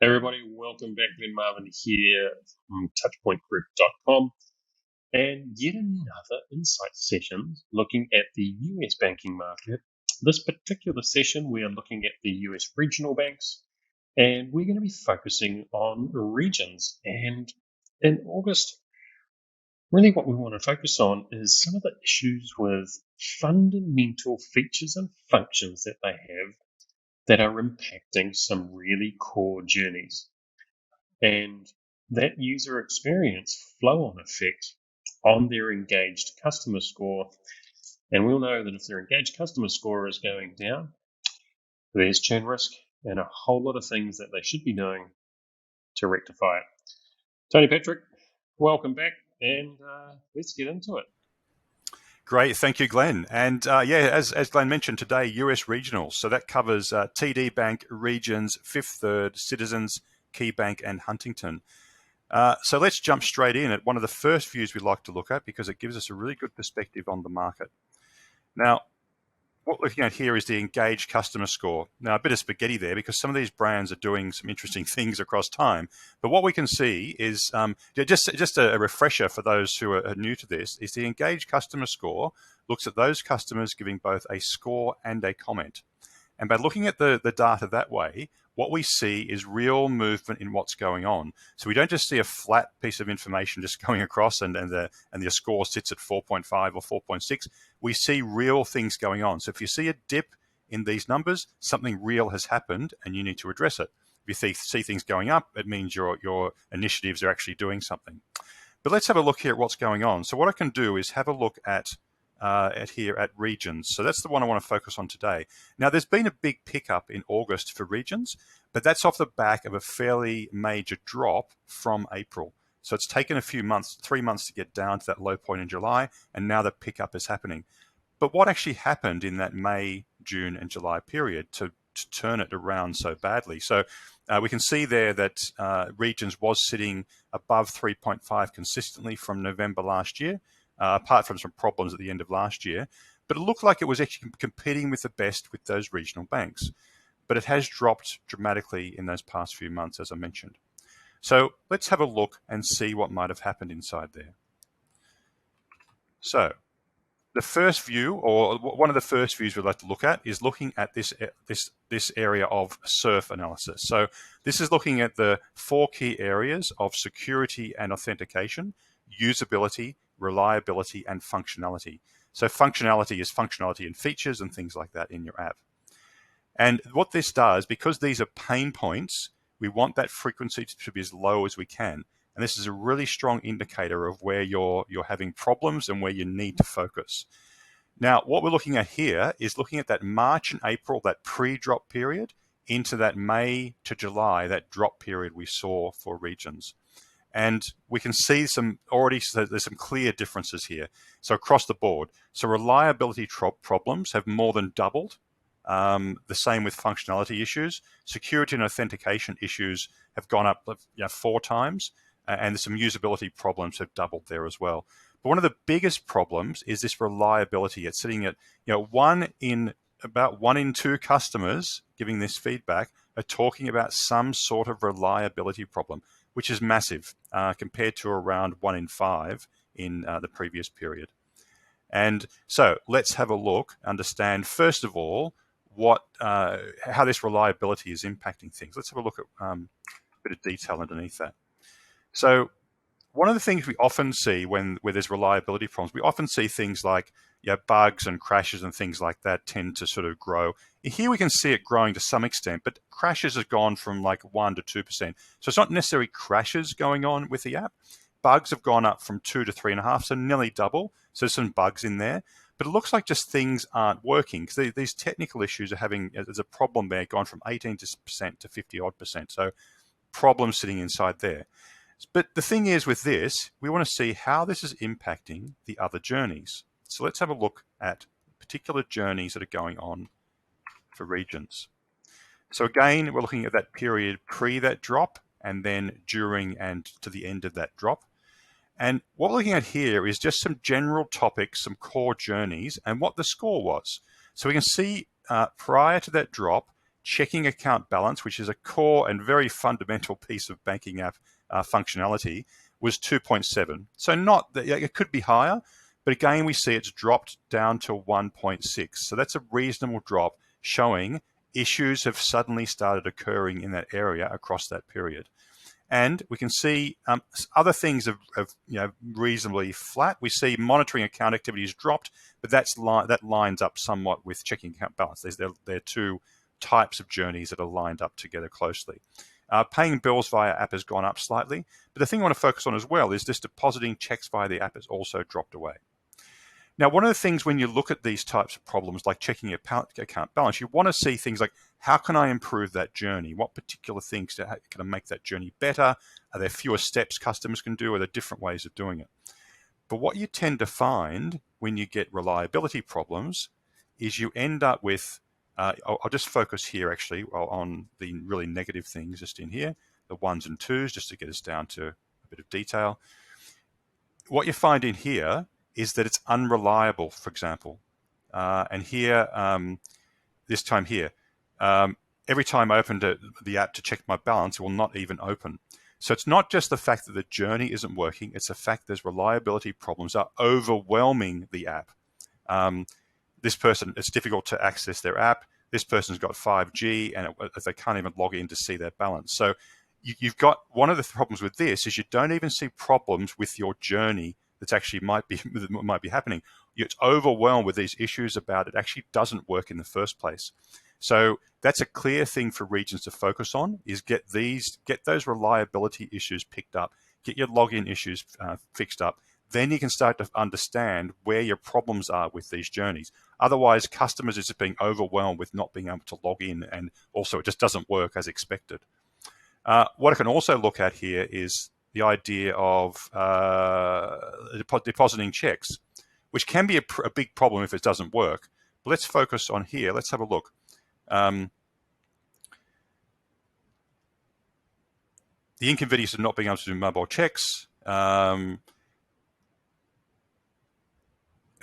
Hey everybody, welcome back. Glenn Marvin here from touchpointgroup.com and yet another insight session looking at the US banking market. This particular session we are looking at the US regional banks, and we're going to be focusing on regions. And in August, really what we want to focus on is some of the issues with fundamental features and functions that they have that are impacting some really core journeys. And that user experience flow-on effect on their engaged customer score. And we'll know that if their engaged customer score is going down, there's churn risk and a whole lot of things that they should be doing to rectify it. Tony Patrick, welcome back, and let's get into it. Great, thank you, Glenn. And as Glenn mentioned today, US regionals. So that covers TD Bank, Regions, Fifth Third, Citizens, KeyBank, and Huntington. So let's jump straight in at one of the first views we like to look at because it gives us a really good perspective on the market. Now, what we're looking at here is the engaged customer score. Now, a bit of spaghetti there because some of these brands are doing some interesting things across time. But what we can see is, just a refresher for those who are new to this, is the engaged customer score looks at those customers giving both a score and a comment. And by looking at the data that way, what we see is real movement in what's going on. So we don't just see a flat piece of information just going across and the score sits at 4.5 or 4.6. We see real things going on. So if you see a dip in these numbers, something real has happened and you need to address it. If you see things going up, it means your initiatives are actually doing something. But let's have a look here at what's going on. So what I can do is have a look at regions. So that's the one I want to focus on today. Now, there's been a big pickup in August for regions, but that's off the back of a fairly major drop from April. So it's taken a few months, 3 months to get down to that low point in July, and now the pickup is happening. But what actually happened in that May, June, and July period to turn it around so badly? So we can see there that regions was sitting above 3.5 consistently from November last year, apart from some problems at the end of last year. But it looked like it was actually competing with the best with those regional banks. But it has dropped dramatically in those past few months, as I mentioned. So let's have a look and see what might have happened inside there. So the first view, or one of the first views we'd like to look at, is looking at this area of SURF analysis. So this is looking at the 4 key areas of security and authentication, usability, reliability, and functionality. So functionality is functionality and features and things like that in your app. And what this does, because these are pain points, we want that frequency to be as low as we can. And this is a really strong indicator of where you're having problems and where you need to focus. Now, what we're looking at here is looking at that March and April, that pre-drop period, into that May to July, that drop period we saw for regions. And we can see there's some clear differences here. So across the board, so reliability problems have more than doubled. The same with functionality issues. Security and authentication issues have gone up 4 times, and some usability problems have doubled there as well. But one of the biggest problems is this reliability. It's sitting at about 1 in 2 customers giving this feedback are talking about some sort of reliability problem, which is massive compared to around 1 in 5 in the previous period. And so let's have a look, understand first of all how this reliability is impacting things. Let's have a look at a bit of detail underneath that. So one of the things we often see where there's reliability problems, we often see things like bugs and crashes and things like that tend to sort of grow. Here we can see it growing to some extent, but crashes have gone from like 1 to 2%. So it's not necessarily crashes going on with the app. Bugs have gone up from 2 to 3.5, so nearly double. So there's some bugs in there. But it looks like just things aren't working because these technical issues there's a problem there, gone from 18% to 50-odd%. So problems sitting inside there. But the thing is with this, we want to see how this is impacting the other journeys. So let's have a look at particular journeys that are going on for regions. So again, we're looking at that period pre that drop and then during and to the end of that drop. And what we're looking at here is just some general topics, some core journeys, and what the score was. So we can see prior to that drop, checking account balance, which is a core and very fundamental piece of banking app functionality, was 2.7. So not that it could be higher, but again, we see it's dropped down to 1.6. So that's a reasonable drop, showing issues have suddenly started occurring in that area across that period. And we can see other things have reasonably flat. We see monitoring account activities dropped, but that lines up somewhat with checking account balance. They're two types of journeys that are lined up together closely. Paying bills via app has gone up slightly, but the thing I want to focus on as well is this depositing checks via the app has also dropped away. Now, one of the things when you look at these types of problems, like checking your account balance, you want to see things like, how can I improve that journey? What particular things can I make that journey better? Are there fewer steps customers can do? Are there different ways of doing it? But what you tend to find when you get reliability problems is you end up with, I'll just focus here actually on the really negative things just in here, the 1s and 2s, just to get us down to a bit of detail. What you find in here is that it's unreliable, for example. And here, this time here, every time I open the app to check my balance, it will not even open. So it's not just the fact that the journey isn't working, it's the fact there's reliability problems are overwhelming the app. This person, it's difficult to access their app. This person's got 5G and they can't even log in to see their balance. So you've got, one of the problems with this is you don't even see problems with your journey that actually might be happening. It's overwhelmed with these issues about it actually doesn't work in the first place. So that's a clear thing for regions to focus on, is get those reliability issues picked up, get your login issues fixed up. Then you can start to understand where your problems are with these journeys. Otherwise, customers are just being overwhelmed with not being able to log in, and also it just doesn't work as expected. What I can also look at here is the idea of depositing checks, which can be a big problem if it doesn't work. But let's focus on here. Let's have a look. The inconvenience of not being able to do mobile checks.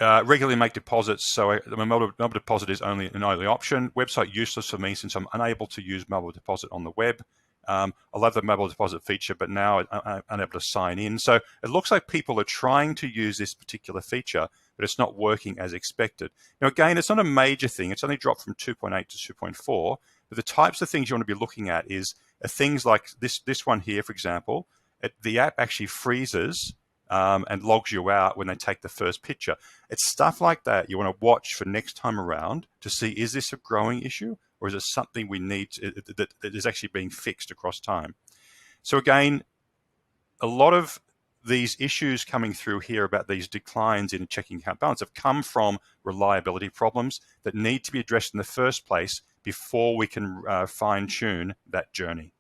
Regularly make deposits, so the mobile deposit is only an only option. Website useless for me since I'm unable to use mobile deposit on the web. I love the mobile deposit feature, but now I'm unable to sign in. So it looks like people are trying to use this particular feature, but it's not working as expected. Now, again, it's not a major thing. It's only dropped from 2.8 to 2.4. But the types of things you want to be looking at is things like this one here, for example. The app actually freezes and logs you out when they take the first picture. It's stuff like that you want to watch for next time around to see, is this a growing issue, or is it something we need that is actually being fixed across time? So again, a lot of these issues coming through here about these declines in checking account balance have come from reliability problems that need to be addressed in the first place before we can fine-tune that journey.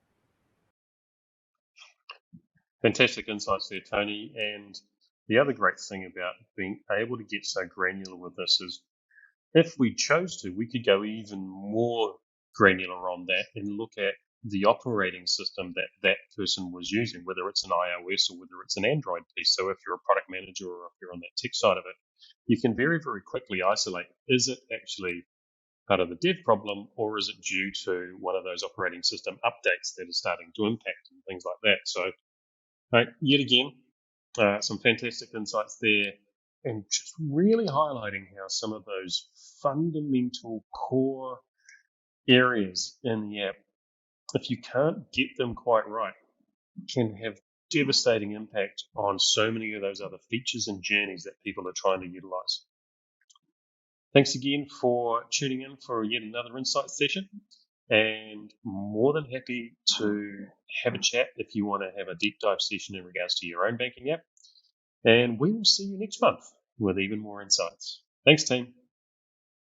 Fantastic insights there, Tony. And the other great thing about being able to get so granular with this is, if we chose to, we could go even more granular on that and look at the operating system that that person was using, whether it's an iOS or whether it's an Android piece. So if you're a product manager or if you're on that tech side of it, you can very, very quickly isolate, is it actually part of the dev problem, or is it due to one of those operating system updates that are starting to impact and things like that? So yet again, some fantastic insights there, and just really highlighting how some of those fundamental core areas in the app, if you can't get them quite right, can have devastating impact on so many of those other features and journeys that people are trying to utilize. Thanks again for tuning in for yet another insight session, and more than happy to have a chat if you want to have a deep dive session in regards to your own banking app. And we will see you next month with even more insights. Thanks, team.